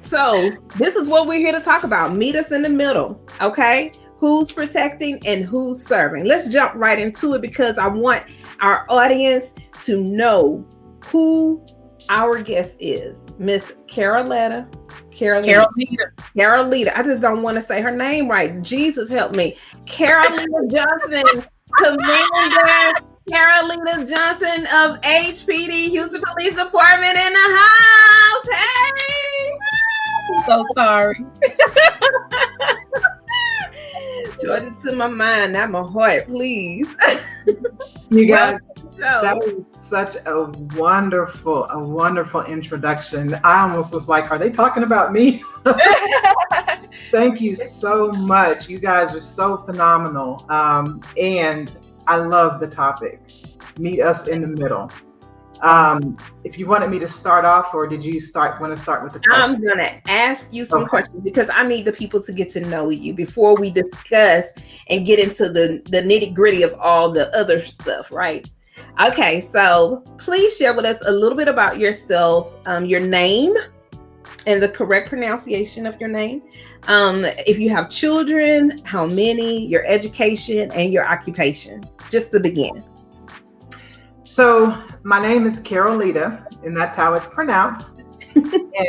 So this is what we're here to talk about. Meet us in the middle, okay? Who's protecting and who's serving? Let's jump right into it because I want our audience to know who our guest is. Miss Caroleta. Caroleta. I just don't want to say her name right. Jesus help me. Caroleta Johnson, Commander Caroleta Johnson of HPD, Houston Police Department in the house. Hey! I'm so sorry. Georgia to my mind, not my heart, please. You guys, that was such a wonderful introduction. I almost was like, are they talking about me? Thank you so much. You guys are so phenomenal. And I love the topic. Meet us in the middle. If you wanted me to start off, or did you want to start with the question? I'm going to ask you some questions because I need the people to get to know you before we discuss and get into the nitty gritty of all the other stuff, right? Okay, so please share with us a little bit about yourself, your name and the correct pronunciation of your name. If you have children, how many, your education, and your occupation, just to begin. So my name is Caroleta, and that's how it's pronounced.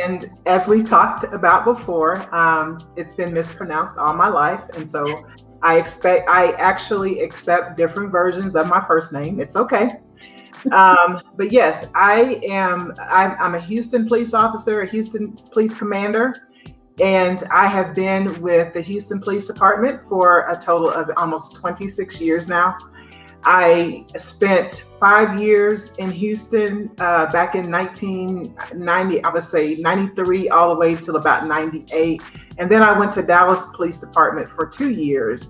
And as we talked about before, it's been mispronounced all my life. And so I actually accept different versions of my first name. It's okay. But yes, I'm a Houston police officer, a Houston police commander, and I have been with the Houston Police Department for a total of almost 26 years now. I spent 5 years in Houston back in 1990, I would say 93 all the way till about 98. And then I went to Dallas Police Department for 2 years.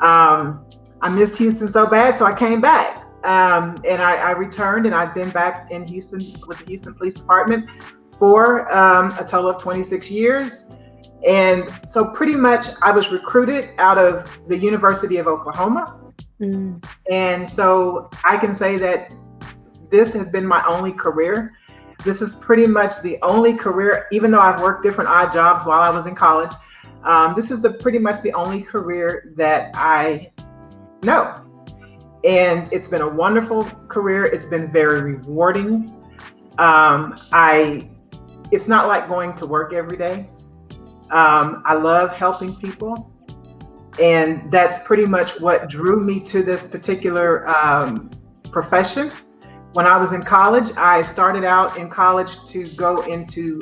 I missed Houston so bad, so I came back. And I returned, and I've been back in Houston with the Houston Police Department for a total of 26 years. And so pretty much I was recruited out of the University of Oklahoma. And so I can say that this has been my only career. This is pretty much the only career, even though I've worked different odd jobs while I was in college. This is pretty much the only career that I know. And it's been a wonderful career. It's been very rewarding. It's not like going to work every day. I love helping people. And that's pretty much what drew me to this particular profession. When I was in college, I started out in college to go into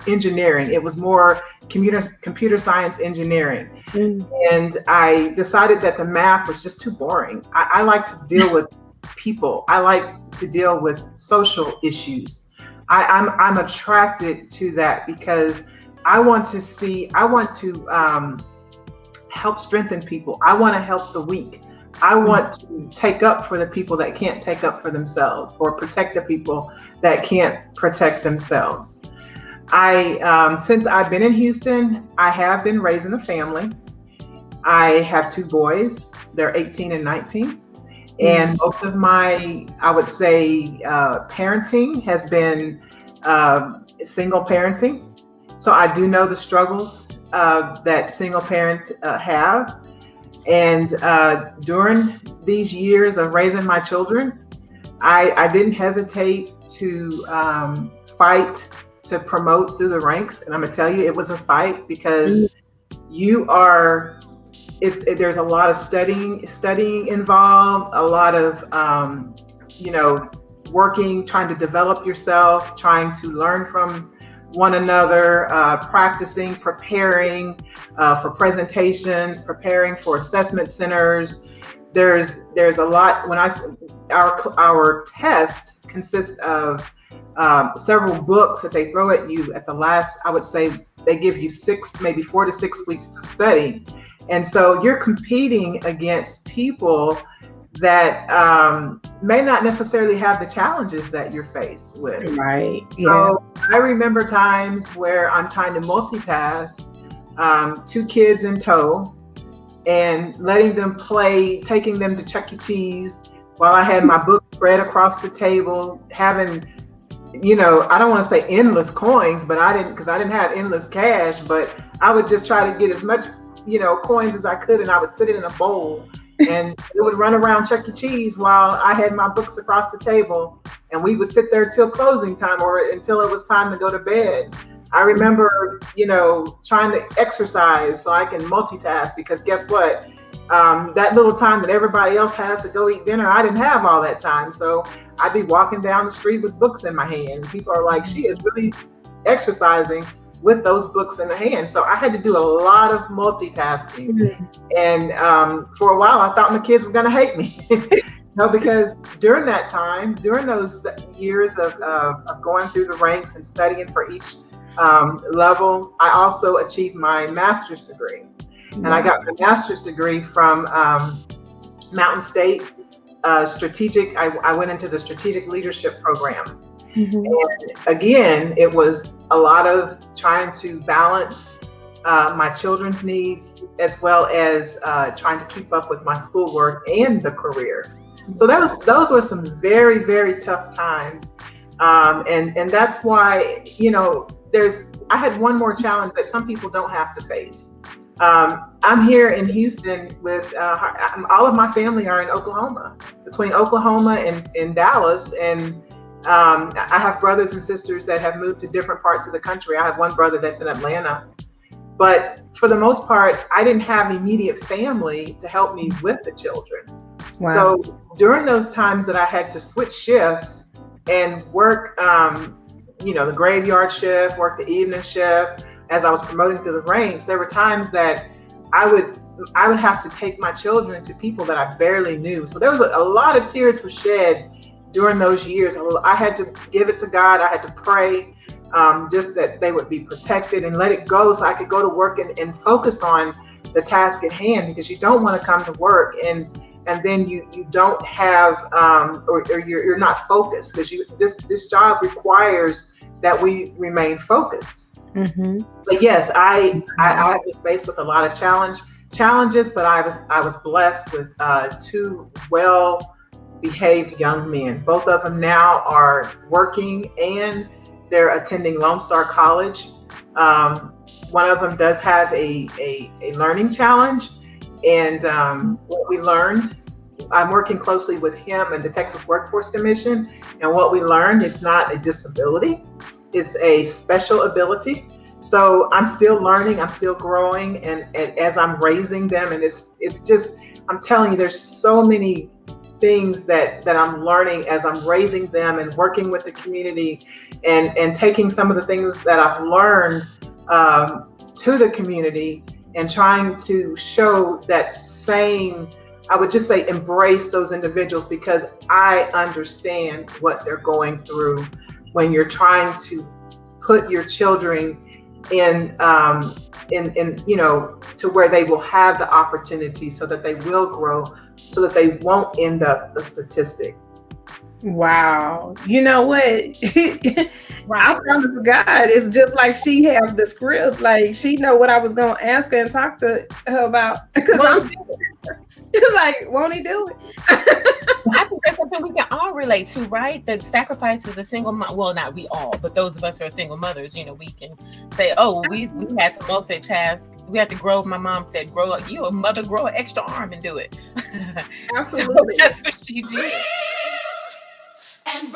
engineering. It was more computer science engineering. And I decided that the math was just too boring. I like to deal with people. I like to deal with social issues. I'm attracted to that because I want to help strengthen people. I want to help the weak. I want to take up for the people that can't take up for themselves, or protect the people that can't protect themselves. Since I've been in Houston, I have been raising a family. I have 2 boys. They're 18 and 19. And most of my, I would say, parenting has been single parenting. So I do know the struggles that single parents have. And during these years of raising my children, I didn't hesitate to fight to promote through the ranks. And I'm gonna tell you, it was a fight because there's a lot of studying involved, a lot of, working, trying to develop yourself, trying to learn from one another, practicing, preparing for presentations, preparing for assessment centers. There's a lot. Our test consists of several books that they throw at you at the last. I would say they give you 4 to 6 weeks to study, and so you're competing against people that may not necessarily have the challenges that you're faced with. Right. Yeah. So I remember times where I'm trying to multitask, 2 kids in tow, and letting them play, taking them to Chuck E. Cheese while I had my book spread across the table, having I don't want to say endless coins, but because I didn't have endless cash, but I would just try to get as much, coins as I could, and I would sit it in a bowl, and it would run around Chuck E. Cheese while I had my books across the table, and we would sit there till closing time or until it was time to go to bed. I remember, trying to exercise so I can multitask, because guess what? That little time that everybody else has to go eat dinner, I didn't have all that time. So I'd be walking down the street with books in my hand. People are like, she is really exercising with those books in the hand. So I had to do a lot of multitasking. Mm-hmm. And for a while, I thought my kids were going to hate me. Because during that time, during those years of going through the ranks and studying for each level, I also achieved my master's degree. And I got my master's degree from Mountain State Strategic. I went into the Strategic Leadership Program. Mm-hmm. And again, it was a lot of trying to balance my children's needs, as well as trying to keep up with my schoolwork and the career. So those were some very, very tough times. And that's why, I had one more challenge that some people don't have to face. I'm here in Houston with all of my family are in Oklahoma, between Oklahoma and Dallas. And I have brothers and sisters that have moved to different parts of the country. I have one brother that's in Atlanta. But for the most part, I didn't have immediate family to help me with the children. Wow. So during those times that I had to switch shifts and work, the graveyard shift, work the evening shift, as I was promoting through the ranks, there were times that I would have to take my children to people that I barely knew. So there was a lot of tears were shed during those years. I had to give it to God. I had to pray just that they would be protected and let it go so I could go to work and focus on the task at hand, because you don't want to come to work and then you don't have or you're not focused, because this job requires that we remain focused. Mm-hmm. But yes, I was faced with a lot of challenges, but I was blessed with two well-behaved young men. Both of them now are working and they're attending Lone Star College. One of them does have a learning challenge, and what we learned, I'm working closely with him and the Texas Workforce Commission, and what we learned is not a disability. It's a special ability. So I'm still learning, I'm still growing, and as I'm raising them, and it's just, I'm telling you, there's so many things that I'm learning as I'm raising them and working with the community and taking some of the things that I've learned to the community and trying to show that same, I would just say, embrace those individuals, because I understand what they're going through when you're trying to put your children in to where they will have the opportunity so that they will grow, so that they won't end up a statistic. Wow. You know what? I promise God, it's just like she had the script. Like, she know what I was going to ask her and talk to her about. Because I'm like, won't he do it? I think that's something we can all relate to, right? The sacrifices a single mom, well, not we all, but those of us who are single mothers, we can say, oh, we had to multitask. We had to grow. My mom said, grow up. You a mother, grow an extra arm and do it. Absolutely. So that's what she did. And